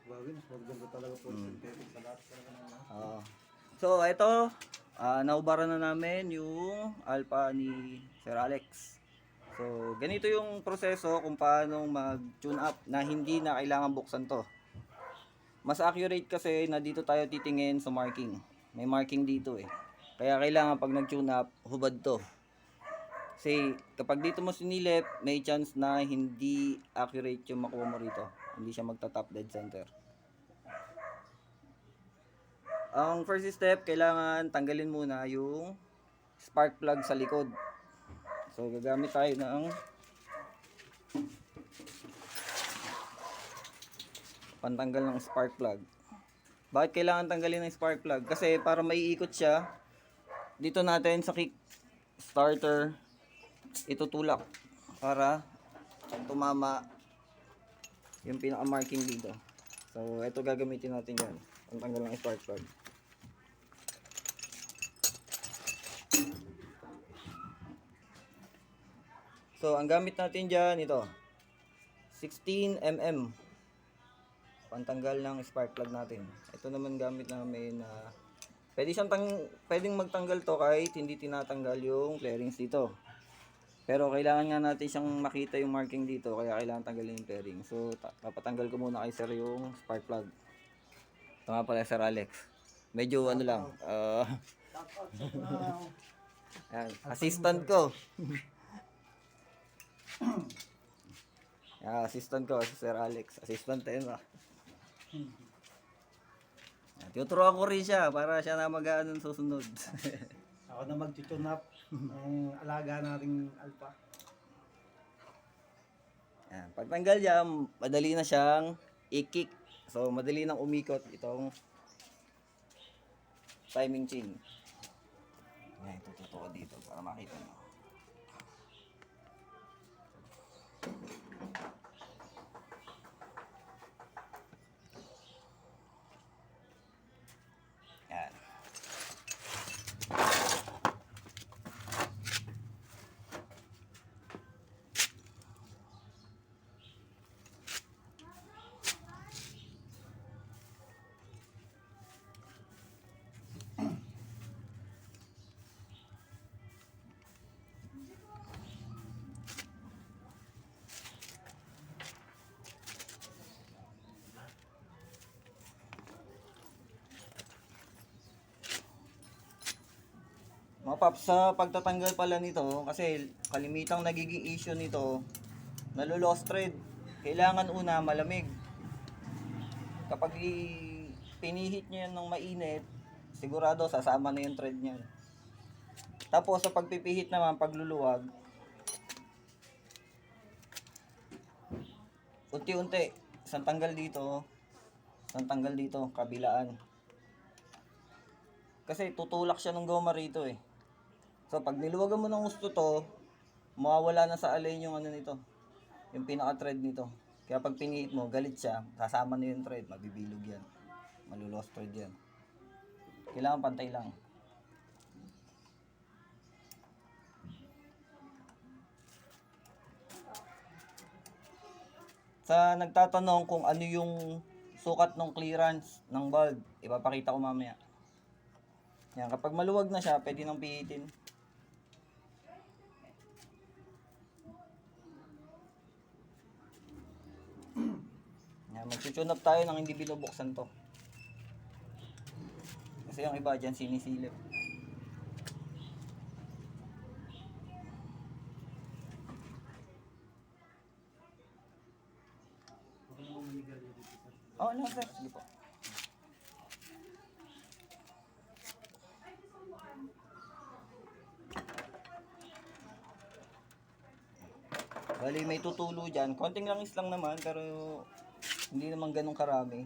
Bagay, mas maganda talaga po yung synthetic sa lahat talaga naman. Oo. So, ito, naubaran na namin yung alpha ni Sir Alex. So, ganito yung proseso kung paano mag-tune up na hindi na kailangan buksan to. Mas accurate kasi na dito tayo titingin sa marking. May marking dito eh. Kaya kailangan pag nag-tune up, hubad to. Kasi kapag dito mo sinilip, may chance na hindi accurate yung makuha mo rito. Hindi siya magta-top dead center. Ang first step, kailangan tanggalin muna yung spark plug sa likod. So gagamit tayo ng pantanggal ng spark plug. Bakit kailangan tanggalin ng spark plug? Kasi para maiikot siya, dito natin sa kick starter itutulak para tumama yung pinaka marking dito. So ito gagamitin natin yan, pantanggal ng spark plug. So ang gamit natin dyan ito 16mm pantanggal ng spark plug natin. Ito naman gamit namin na pwedeng magtanggal to kahit hindi tinatanggal yung flarings dito. Pero kailangan nga natin siyang makita yung marking dito, kaya kailangan tanggalin yung flaring. So papatanggal ko muna kay sir yung spark plug. Ito nga pala Sir Alex. Medyo ano lang, yan, assistant ko. Yan, assistant ko si Sir Alex. Assistant tayo na. Tuturuan ko rin siya para siya na mag-ano susunod. Ako na mag-tune up ng alaga nating alpha. Yan, pagtanggal yan, madali na siyang i-kick. So, madali nang umikot itong timing chain. Yan, itututo ko dito para makita mo. Yan. Mga paps, sa pagtatanggal pala nito, kasi kalimitang nagiging issue nito, nalo-lost thread. Kailangan una malamig. Kapag pinihit nyo yan ng mainit, sigurado sasama na yung thread nyan. Tapos sa pagpipihit naman, pagluluwag, unti-unti, isang tanggal dito, kabilaan. Kasi tutulak siya ng goma rito eh. So pag niluwagan mo ng gusto to, mawawala na sa alin yung ano nito, yung pinaka-thread nito. Kaya pag pinihit mo, galit siya, sasama na yung thread, mabibilog yan. Malulost thread yan. Kailangan pantay lang. Sa nagtatanong kung ano yung sukat ng clearance ng bulb, ipapakita ko mamaya. Yan, kapag maluwag na siya, pwede nang pihitin. Yan, mag-tune up tayo nang hindi binubuksan to. Kasi yung iba dyan sinisilip. Oh, no sir, sige po. Bali may tutulo dyan, konting langis lang naman pero hindi naman ganun karami.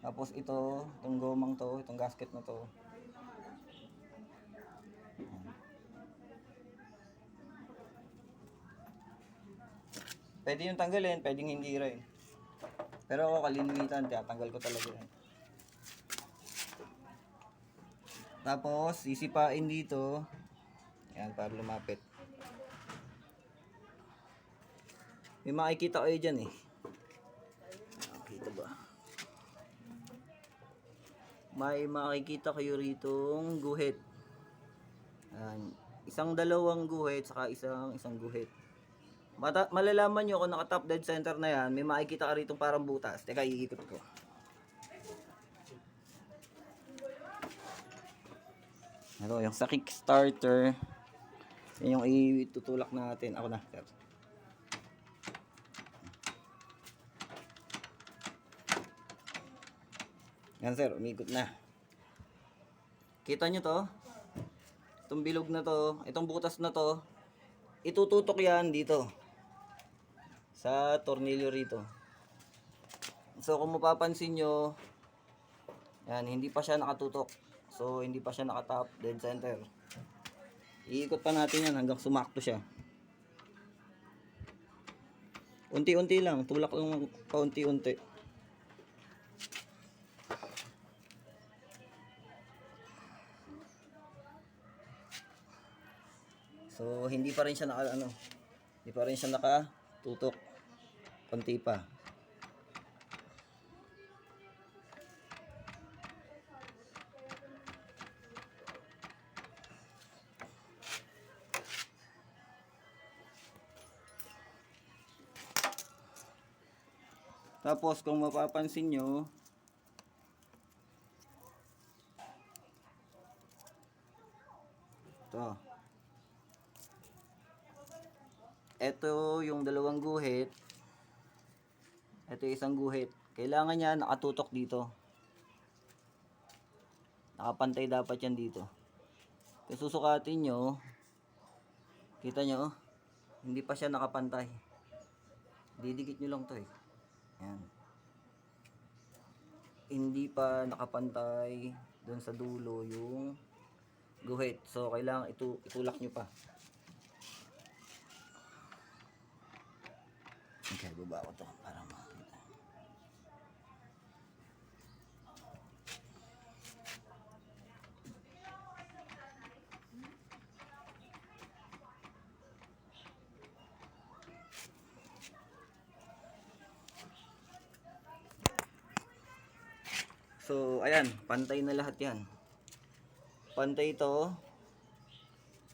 Tapos itong gomang to, itong gasket na to. Pwede yung tanggalin, pwedeng hindi rin. Pero ako kalimitan, tanggal ko talaga yan. Tapos sisipain dito. Yan, para lumapit. May makikita kayo dyan eh. Nakikita ba? may makikita kayo ritong guhit. Ayan. Isang dalawang guhit, saka isang guhit. Malalaman nyo kung naka top dead center na yan, may makikita ka ritong parang butas. Teka, iikot ko. Ito, yung sa Kickstarter. Yan yung itutulak natin. Ako na, sir. Yan, sir. Umikot na. Kita nyo to? Itong bilog na to, itong butas na to, itututok yan dito. Sa tornilyo rito. So, kung mapapansin nyo, yan, hindi pa siya nakatutok. So, hindi pa siya nakatop dead center. Iikot pa natin yan hanggang sumakto siya. Unti-unti lang, tulak lang paunti-unti. So, hindi pa rin siya hindi pa rin siya nakatutok. Konti pa. Tapos kung mapapansin nyo, ito yung dalawang guhit, ito yung isang guhit, kailangan niya nakatutok dito, nakapantay dapat yan dito. Kung susukatin nyo, kita nyo, hindi pa siya nakapantay, didikit nyo lang to eh. Yan. Hindi pa nakapantay doon sa dulo yung guhit, so kailangan itulak nyo pa. Okay, baba ko to para makita. So, ayan, pantay na lahat yan. Pantay ito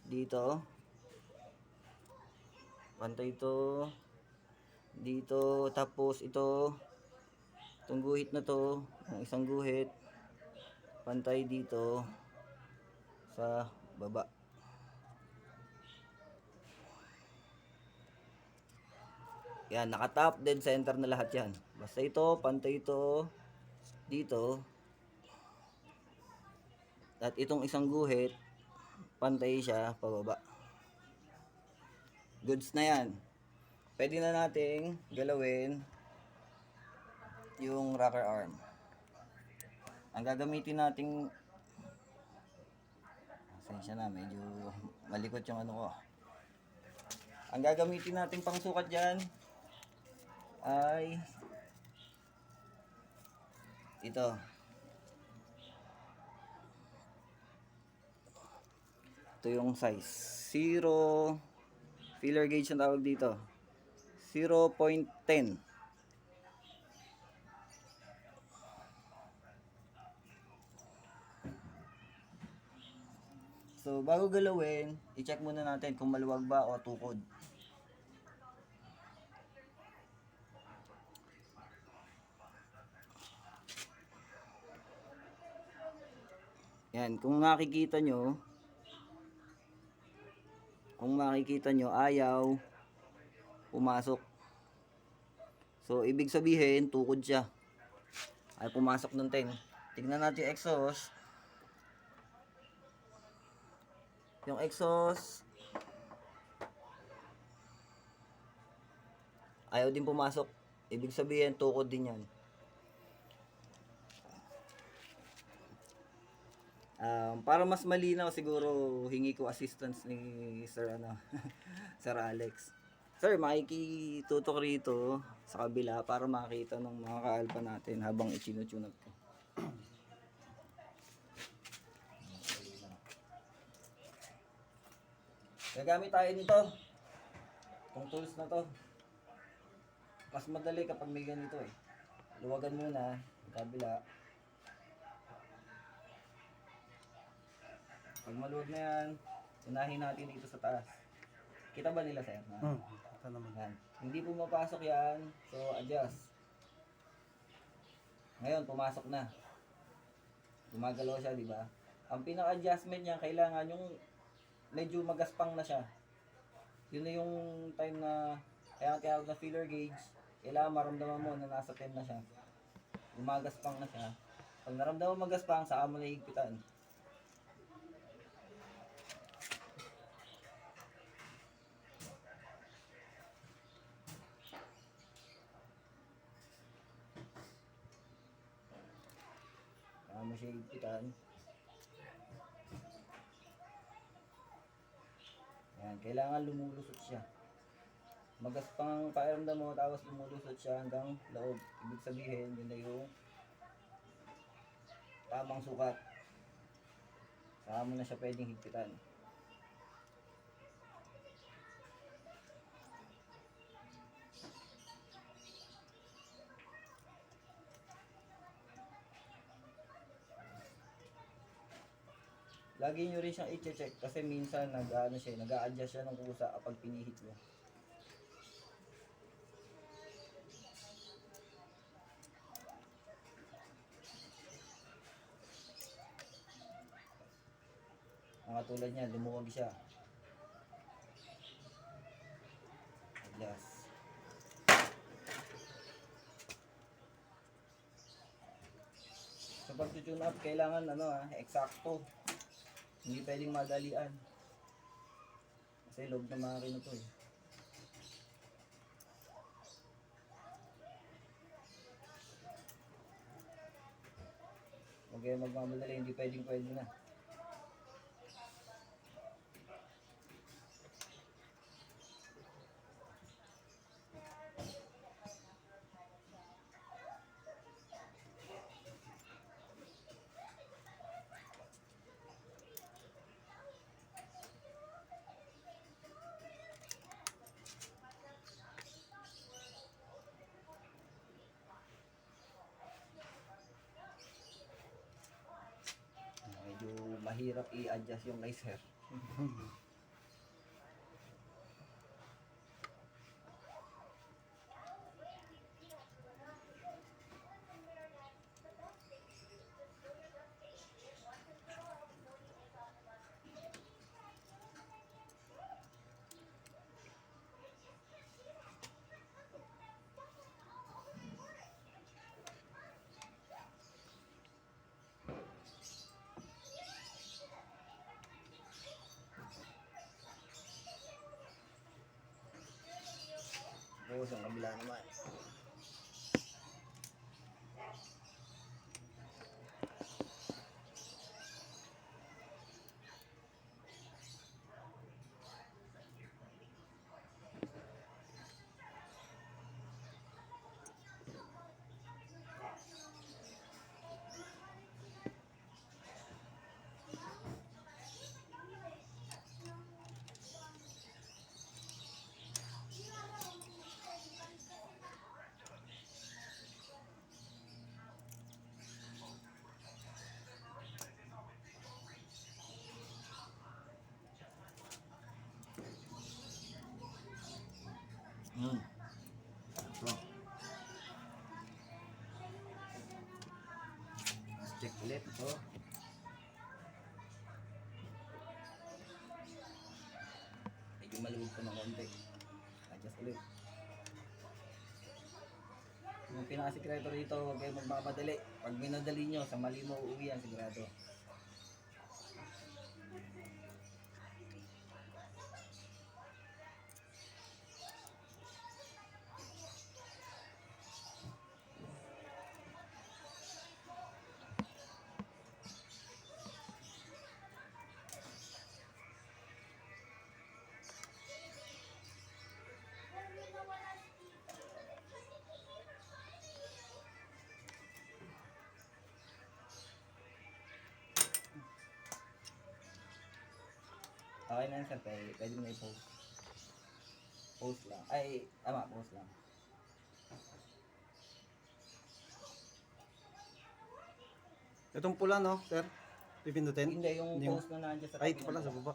dito. Pantay ito dito, tapos itong guhit na to, ang isang guhit pantay dito sa baba. Yan, naka-top dead center na lahat yan. Basta ito, pantay ito dito, at itong isang guhit pantay siya pababa. Goods na yan. Pwede na nating galawin yung rocker arm. Ang gagamitin nating, pasensya na, medyo malikot yung ano ko. Ang gagamitin nating pangsukat dyan ay ito. Ito yung size 0, filler gauge ang tawag dito, 0.10. So bago galawin, i-check muna natin kung maluwag ba o tukod. Yan, kung makikita nyo ayaw pumasok. So ibig sabihin tukod siya, ay pumasok ng 10. Tignan natin yung exhaust. Yung exhaust ayaw din pumasok, ibig sabihin tukod din yan. Para mas malinaw siguro hingi ko assistance ni Sir Sir Alex. Sir, makikitutok rito sa kabila para makita ng mga kaalpa natin habang ichinutunag ko. Gagamit tayo nito, itong tools na to. Mas madali kapag may ganito eh. Luwagan muna, kabila. Pag maluwag na yan, unahin natin dito sa taas. Kita ba nila, sir? Ito naman. Yan. Hindi pumapasok yan, so adjust. Ngayon, pumasok na. Gumagalaw siya, di ba? Ang pinaka-adjustment niya, kailangan yung medyo magaspang na siya. Yun na yung time na, kaya tinawag na filler gauge, kailangan maramdaman mo na nasa 10 na siya. Gumagaspang na siya. Pag naramdaman mo magaspang, saka mo na higpitan. Saka mo siya higpitan. Ayan, kailangan lumulusot siya. Magaspang ang pakiramdam mo, tapos lumulusot siya hanggang loob. Ibig sabihin, yun na yung tamang sukat. Saka mo na siya pwedeng higpitan. Lagi nyo rin siyang i-check kasi minsan nag-a-adjust siya ng kusa kapag pinihit mo. Mga tulad niya, lumuwag siya. Adjust. Sa pag-tune up, kailangan eksakto. Hindi pwedeng madalian. Kasi loob na makina to eh. Huwag kayo magmamadali, hindi pwede na. Medyo mahirap i-adjust yung laser. Tapos ang kabila naman. So, check ulit ito. Medyo maluwag pa ng konti. Adjust ulit. Yung pinakasikreto rito, huwag kayo magmamadali. Pag minadali nyo, sa mali mo uuwi yan sigurado. Okay na yun sir, pwede mo na i-post. Post lang. Ay, post lang. Itong pula, no, sir? Pipindutin? Hindi, yung Hindi post na nandiyan sa Ay, tabi ito pala nito. sa baba.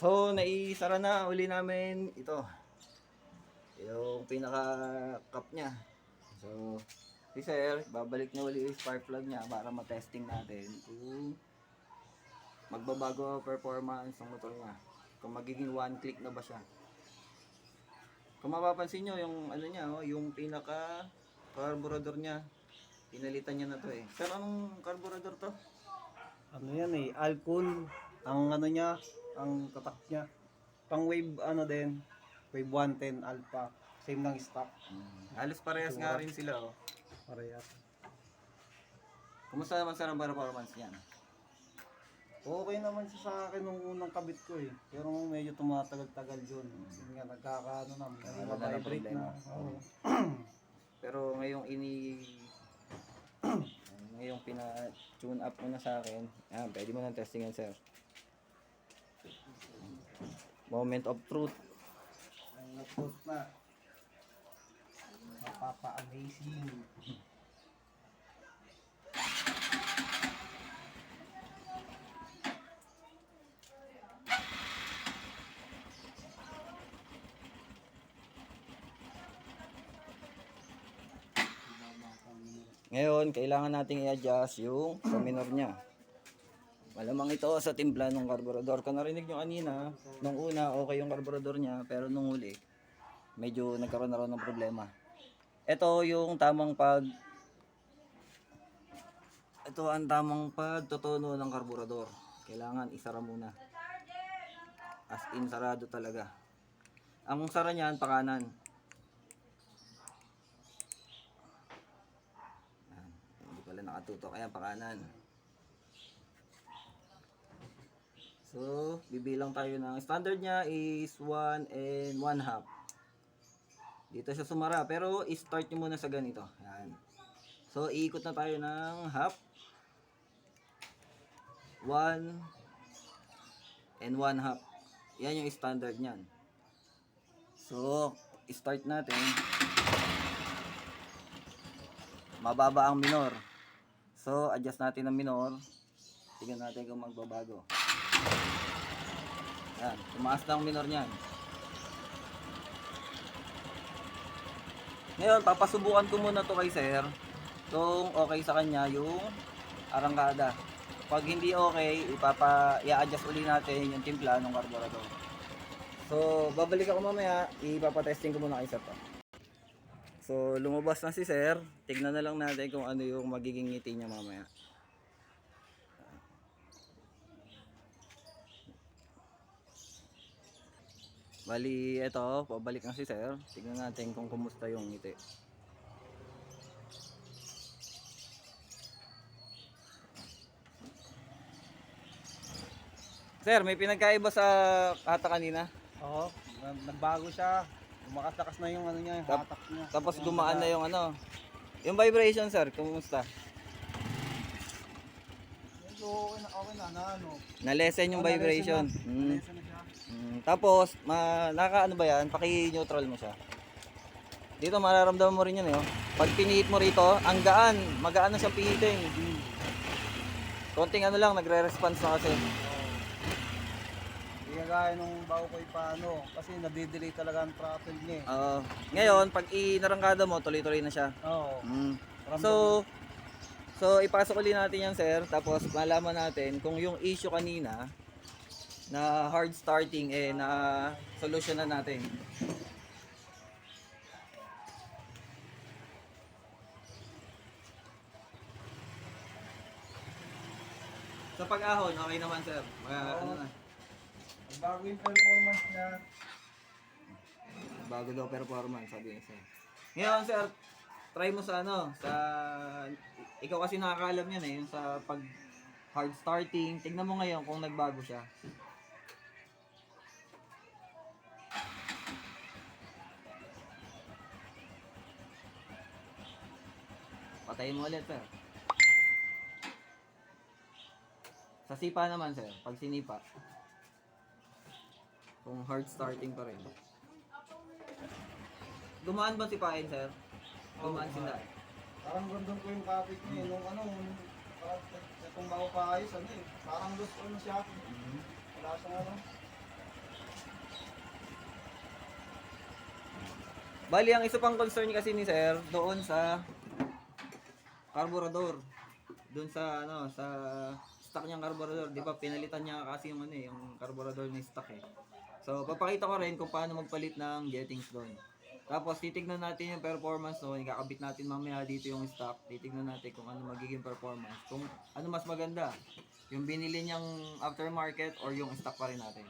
So, naisara na uli namin ito. Yung pinaka-cup niya. So, si sir, babalik na uli yung spark plug niya para matesting natin kung magbabago ang performance ng motor niya. Kung magiging one click na ba siya. Kung mapapansin nyo, yung ano niya, oh, yung pinaka carburetor niya, pinalitan niya na to eh. Sir, anong carburetor to? Ano yan eh, Alcon. Ang ano niya, ang tatak niya. Pang wave ano din, wave 110 alpha. Same ng stock. Halos parehas nga rin sila oh. Parehas. Kumusta naman sir ang performance niyan? Okay naman siya sa akin nung unang kabit ko eh. Pero medyo tumatagal-tagal yun. Yun nga, nagkakaano na, Wala na vibrate problema. na. Oo. Pero ngayong pina-tune up mo na sa akin, pwede mo nang testingan sir. Moment of truth. Ang nag-post na. Mapapa-amazing. Ngayon, kailangan nating i-adjust yung sa minor niya. Malamang ito sa timpla ng carburetor. Kung narinig nyo kanina, nung una okay yung carburetor niya, pero nung huli, medyo nagkaroon na rin ng problema. Ito yung tamang ito ang tamang pagtotono ng carburetor. Kailangan isara muna. As in, sarado talaga. Ang sara niyan, pakanan. Hindi pala nakatutok. Ayan, pakanan. So, bibilang tayo ng standard niya is 1 and 1/2. Dito siya sumara, pero i-start nyo muna sa ganito. Ayan. So, iikot na tayo ng half. 1 and 1/2. Yan yung standard niyan. So, start natin. Mababa ang minor. So, adjust natin ang minor. Tingnan natin kung magbabago. Yan, tumaas na ang minor niyan. Ngayon, papasubukan ko muna to kay sir kung okay sa kanya yung arangkada. Pag hindi okay, i-adjust uli natin yung timpla ng carburetor. So, babalik ako mamaya, ipapatesting ko muna kay sir to. So, lumabas na si sir. Tignan na lang natin kung ano yung magiging ngiti niya mamaya. Bali, eto, pabalik na si sir. Tignan natin kung kumusta yung ngiti. Sir, may pinagkaiba sa kata kanina. Oo, nagbago siya. Lumakas-lakas na yung ano niya, yung hatak niya. Tapos gumaan na yung ano. Yung vibration sir, kumusta? Medyo okay na ano. Na-lessen yung vibration. Nalesa na siya. Tapos, naka-ano ba yan? Paki-neutral mo siya. Dito mararamdaman mo rin yan eh. Oh. Pag pinihit mo rito, ang gaan. Magaan na siyang pihitin. Konting ano lang, nagre-response na kasi. Hindi kagaya nung bago ko paano. Kasi nadidelay talaga ang throttle niya eh. Ngayon, pag inarangkada mo, tuloy-tuloy na siya. Oo. So, ipasok ulit natin yan sir. Tapos malaman natin kung yung issue kanina na hard starting na solution na natin. Sa pag-ahon, okay naman sir. Ano na? Bago yung performance niya. Bago daw performance, sabi niya sir. Ngayon sir, try mo sa ikaw kasi nakakaalam yan yung sa pag hard starting. Tignan mo ngayon kung nagbago siya. Patayin mo ulit sir. Sa sipa naman sir, pag sinipa. Kung hard starting pa rin. Gumaan ba sipain sir? Gumaan sila. Parang gandun ko yung kapit niya, nung ano, parang itong bago pa ayos, ano eh, parang gusto ko na siya. Wala siyang ano. Bali, ang isa pang concern kasi ni Sir, doon sa carburetor. Doon sa ano, sa stock niyang carburetor, 'di ba? Pinalitan niya kasi yung ano eh, yung carburetor ni stock eh. So, papakita ko rin kung paano magpalit ng jettings doon. Tapos titignan natin yung performance doon, ikakabit natin mamaya dito yung stock. Titignan natin kung ano magiging performance. Kung ano mas maganda, yung binili niyang aftermarket or yung stock pa rin natin.